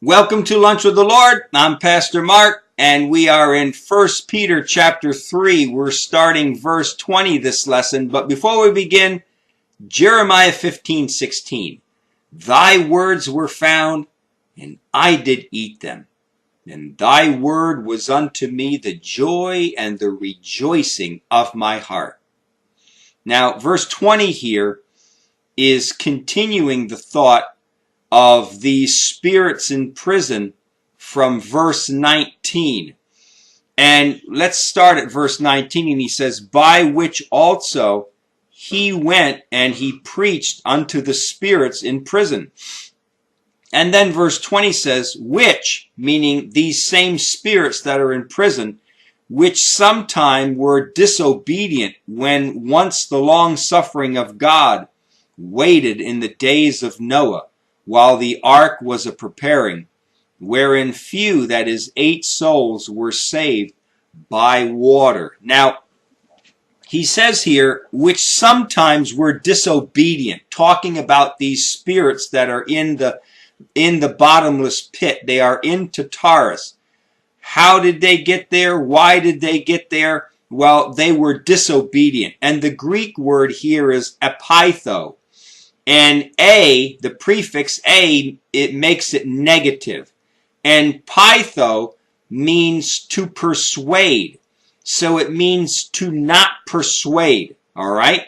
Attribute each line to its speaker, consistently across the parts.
Speaker 1: Welcome to Lunch with the Lord. I'm Pastor Mark, and we are in 1 Peter chapter 3. We're starting verse 20 this lesson. But before we begin, Jeremiah 15:16. Thy words were found, and I did eat them. And thy word was unto me the joy and the rejoicing of my heart. Now, verse 20 here is continuing the thought of these spirits in prison from verse 19. And let's start at verse 19, and he says, by which also he went and he preached unto the spirits in prison. And then verse 20 says, which, meaning these same spirits that are in prison, which sometime were disobedient when once the long suffering of God waited in the days of Noah, while the ark was a preparing, wherein few, that is 8 souls, were saved by water. Now, he says here, which sometimes were disobedient, talking about these spirits that are in the bottomless pit. They are in Tartarus. How did they get there? Why did they get there? Well, they were disobedient. And the Greek word here is epitho. And a, the prefix a, it makes it negative. And pytho means to persuade. So it means to not persuade. All right?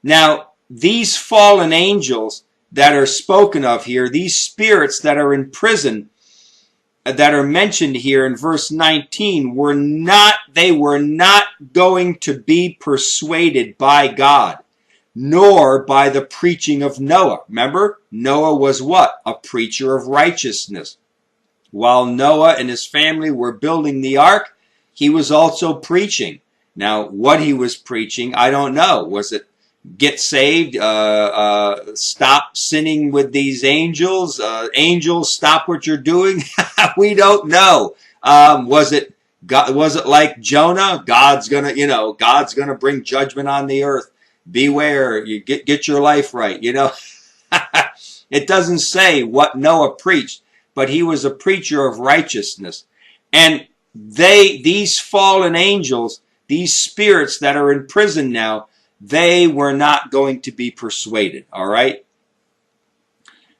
Speaker 1: Now, these fallen angels that are spoken of here, these spirits that are in prison, that are mentioned here in verse 19, they were not going to be persuaded by God, nor by the preaching of Noah. Remember, Noah was what? A preacher of righteousness. While Noah and his family were building the ark, he was also preaching. Now, what he was preaching, I don't know. Was it get saved, stop sinning with these angels, angels, stop what you're doing? We don't know. Was it like Jonah? God's gonna bring judgment on the earth. Beware, you get your life right, It doesn't say what Noah preached, but he was a preacher of righteousness. And these fallen angels, these spirits that are in prison now, they were not going to be persuaded, all right?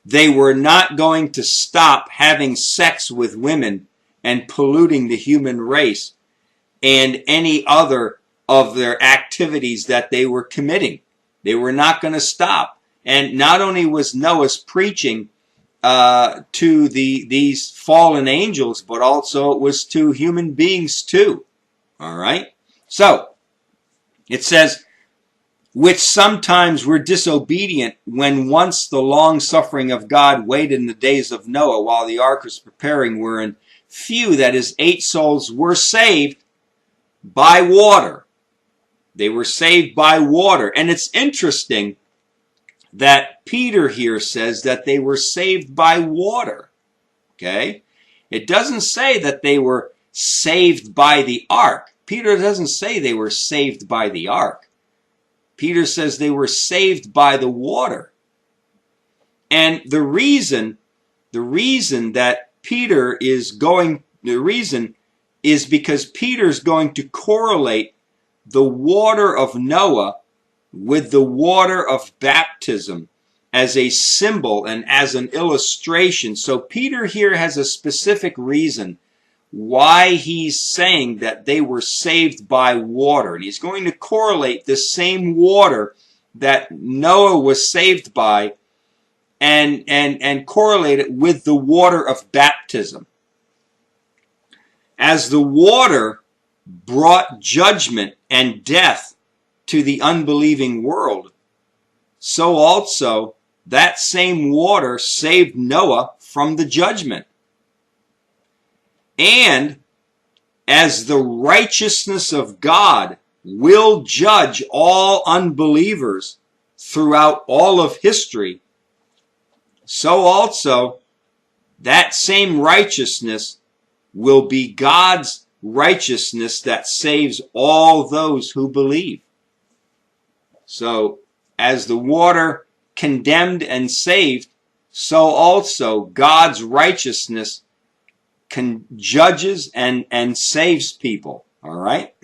Speaker 1: They were not going to stop having sex with women and polluting the human race and any other of their activities that they were committing. They were not going to stop. And not only was Noah's preaching to these fallen angels, but also it was to human beings too. All right? So, it says, which sometimes were disobedient when once the long suffering of God waited in the days of Noah while the ark was preparing, wherein few, that is 8 souls, were saved by water. They were saved by water. And it's interesting that Peter here says that they were saved by water. Okay? It doesn't say that they were saved by the ark. Peter doesn't say they were saved by the ark. Peter says they were saved by the water. And the reason that Peter is going, the reason is because Peter's going to correlate the water of Noah with the water of baptism as a symbol and as an illustration. So Peter here has a specific reason why he's saying that they were saved by water. And he's going to correlate the same water that Noah was saved by and correlate it with the water of baptism. As the water brought judgment and death to the unbelieving world, so also that same water saved Noah from the judgment. And as the righteousness of God will judge all unbelievers throughout all of history, so also that same righteousness will be God's righteousness that saves all those who believe. So, as the water condemned and saved, so also God's righteousness judges and saves people. All right?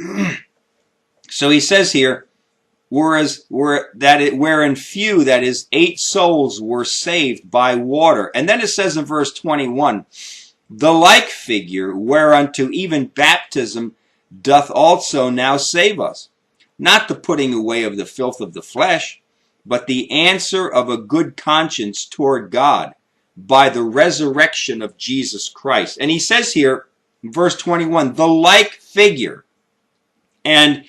Speaker 1: So he says here, wherein few, that is 8 souls, were saved by water. And then it says in verse 21, the like figure whereunto even baptism doth also now save us, not the putting away of the filth of the flesh, but the answer of a good conscience toward God by the resurrection of Jesus Christ. And he says here, verse 21, the like figure. And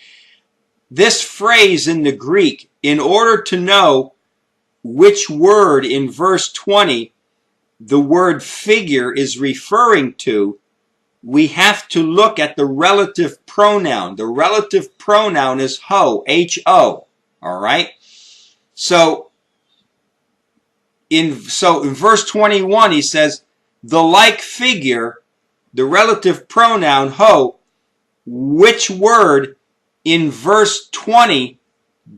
Speaker 1: this phrase in the Greek, in order to know which word in verse 20 the word figure is referring to, we have to look at the relative pronoun. The relative pronoun is ho, H-O. All right? So in verse 21, he says, the like figure, the relative pronoun ho, which word in verse 20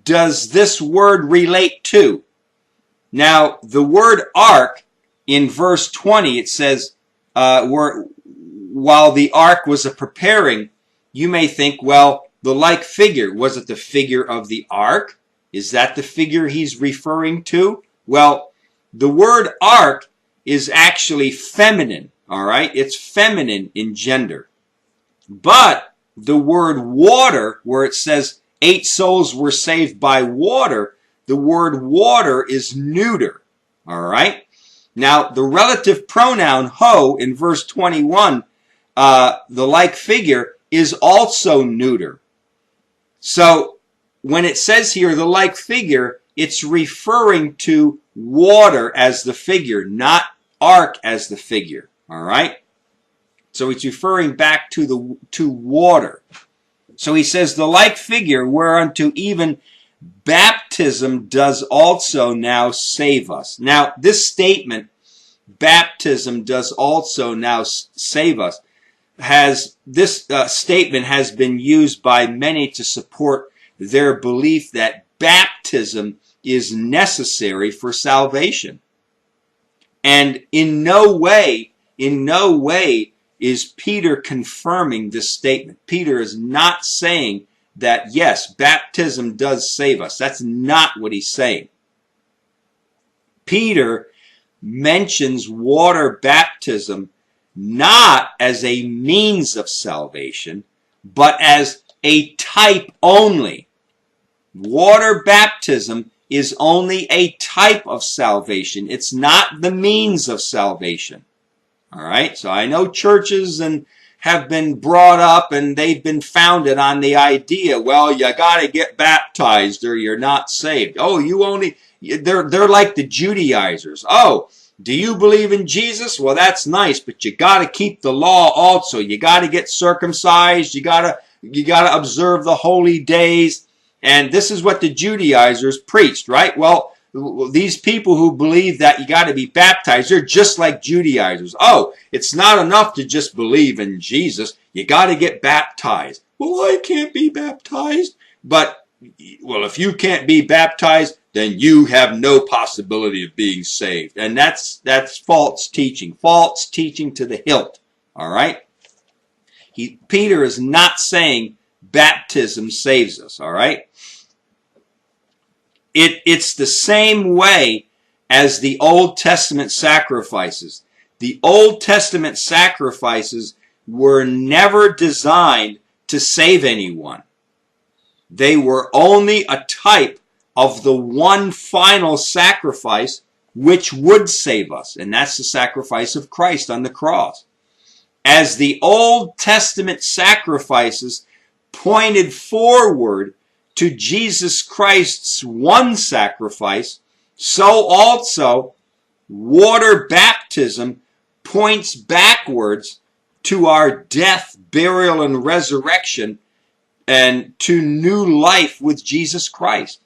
Speaker 1: does this word relate to? Now, the word ark in verse 20, it says, while the ark was a preparing, you may think, well, the like figure, was it the figure of the ark? Is that the figure he's referring to? Well, the word ark is actually feminine, all right? It's feminine in gender. But the word water, where it says 8 souls were saved by water, the word water is neuter, all right? Now, the relative pronoun ho in verse 21, the like figure, is also neuter. So when it says here the like figure, it's referring to water as the figure, not ark as the figure. All right? So it's referring back to water. So he says the like figure whereunto even baptism does also now save us. Now, this statement, baptism does also now save us, this statement has been used by many to support their belief that baptism is necessary for salvation. And in no way is Peter confirming this statement. Peter is not saying that, yes, baptism does save us. That's not what he's saying. Peter mentions water baptism not as a means of salvation, but as a type only. Water baptism is only a type of salvation. It's not the means of salvation. All right? So I know churches have been brought up and they've been founded on the idea, well, you got to get baptized or you're not saved. Oh, they're like the Judaizers. Oh, do you believe in Jesus? Well, that's nice, but you got to keep the law also. You got to get circumcised. You got to observe the holy days. And this is what the Judaizers preached, right? Well, these people who believe that you got to be baptized, they're just like Judaizers. Oh, it's not enough to just believe in Jesus. You got to get baptized. Well, I can't be baptized. But, well, if you can't be baptized, then you have no possibility of being saved. And that's false teaching. False teaching to the hilt. All right? Peter is not saying baptism saves us. All right? It's the same way as the Old Testament sacrifices. The Old Testament sacrifices were never designed to save anyone. They were only a type of the one final sacrifice which would save us, and that's the sacrifice of Christ on the cross. As the Old Testament sacrifices pointed forward to Jesus Christ's one sacrifice, so also water baptism points backwards to our death, burial, and resurrection, and to new life with Jesus Christ.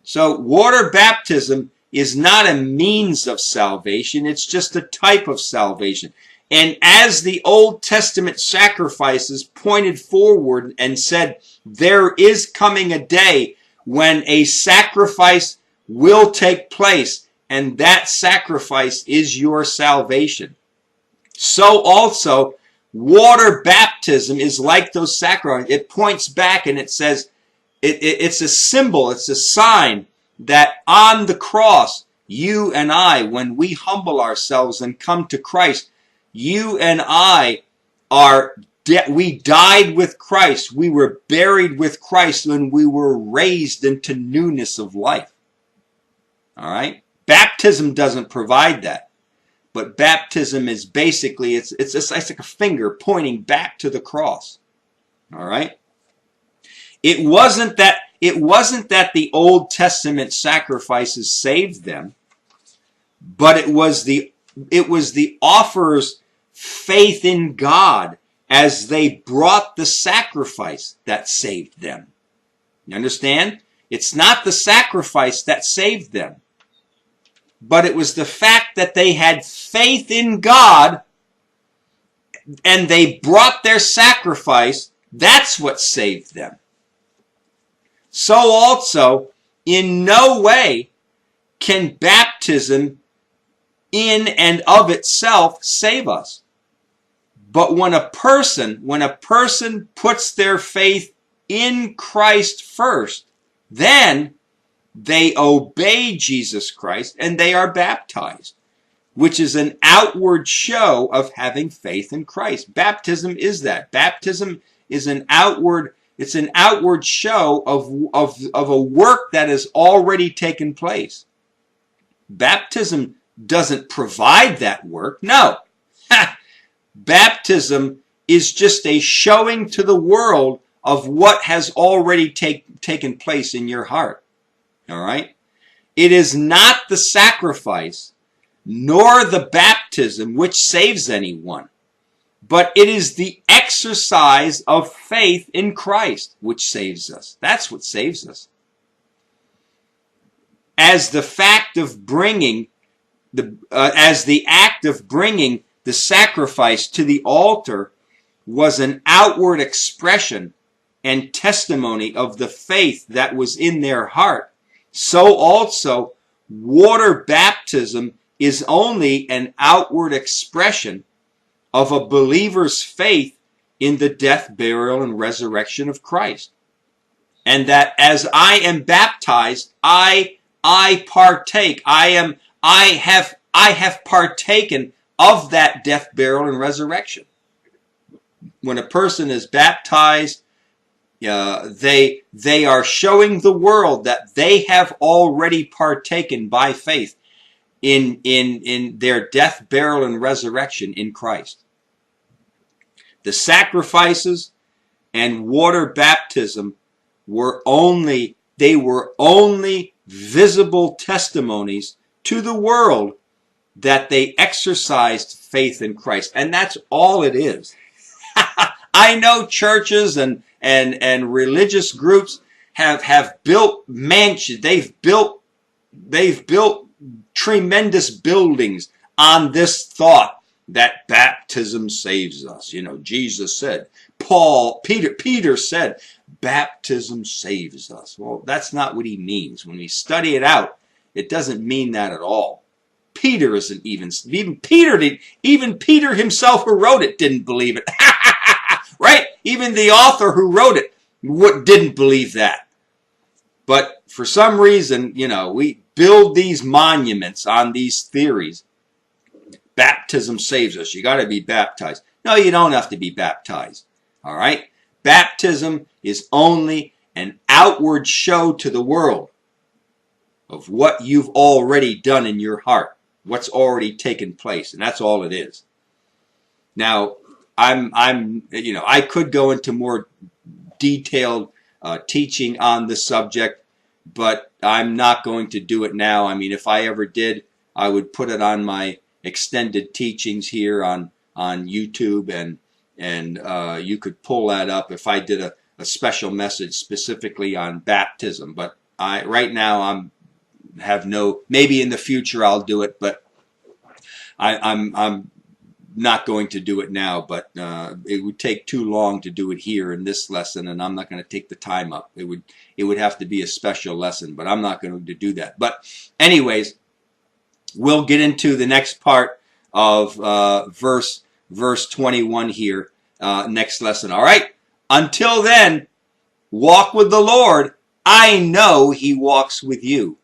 Speaker 1: So water baptism is not a means of salvation, it's just a type of salvation. And as the Old Testament sacrifices pointed forward and said, there is coming a day when a sacrifice will take place and that sacrifice is your salvation. So also, water baptism is like those sacrifices. It points back and it says, it's a symbol, it's a sign that on the cross, you and I, when we humble ourselves and come to Christ, you and I we died with Christ. We were buried with Christ when we were raised into newness of life. All right? Baptism doesn't provide that. But baptism is basically, it's like a finger pointing back to the cross. All right? It wasn't that the Old Testament sacrifices saved them, but it was the offerer's faith in God as they brought the sacrifice that saved them. You understand? It's not the sacrifice that saved them, but it was the fact that they had faith in God and they brought their sacrifice. That's what saved them. So also, in no way can baptism in and of itself save us. But when a person puts their faith in Christ first, then they obey Jesus Christ and they are baptized, which is an outward show of having faith in Christ. Baptism is that. Baptism is an outward show of a work that has already taken place. Baptism doesn't provide that work. No. Baptism is just a showing to the world of what has already taken place in your heart. All right? It is not the sacrifice nor the baptism which saves anyone, but it is the exercise of faith in Christ which saves us. That's what saves us. As the act of bringing the sacrifice to the altar was an outward expression and testimony of the faith that was in their heart, so also water baptism is only an outward expression of a believer's faith in the death, burial, and resurrection of Christ. And that as I am baptized, I partake. I have partaken of that death, burial, and resurrection. When a person is baptized, they are showing the world that they have already partaken by faith in their death, burial, and resurrection in Christ. The sacrifices and water baptism were only visible testimonies to the world that they exercised faith in Christ. And that's all it is. I know churches and religious groups have built mansions. They've built tremendous buildings on this thought that baptism saves us. You know, Jesus said, Peter said, baptism saves us. Well, that's not what he means. When we study it out, it doesn't mean that at all. Peter isn't even Peter himself who wrote it didn't believe it. Right? Even the author who wrote it didn't believe that. But for some reason, you know, we build these monuments on these theories. Baptism saves us. You got to be baptized. No, you don't have to be baptized. All right? Baptism is only an outward show to the world of what you've already done in your heart, what's already taken place, and that's all it is. Now, I could go into more detailed teaching on this subject, but I'm not going to do it now. I mean, if I ever did, I would put it on my extended teachings here on YouTube, and you could pull that up if I did a special message specifically on baptism. But right now maybe in the future I'll do it, but I'm not going to do it now. But it would take too long to do it here in this lesson, and I'm not going to take the time up. It would have to be a special lesson, but I'm not going to do that. But anyways, we'll get into the next part of verse 21 here next lesson. All right? Until then, walk with the Lord. I know he walks with you.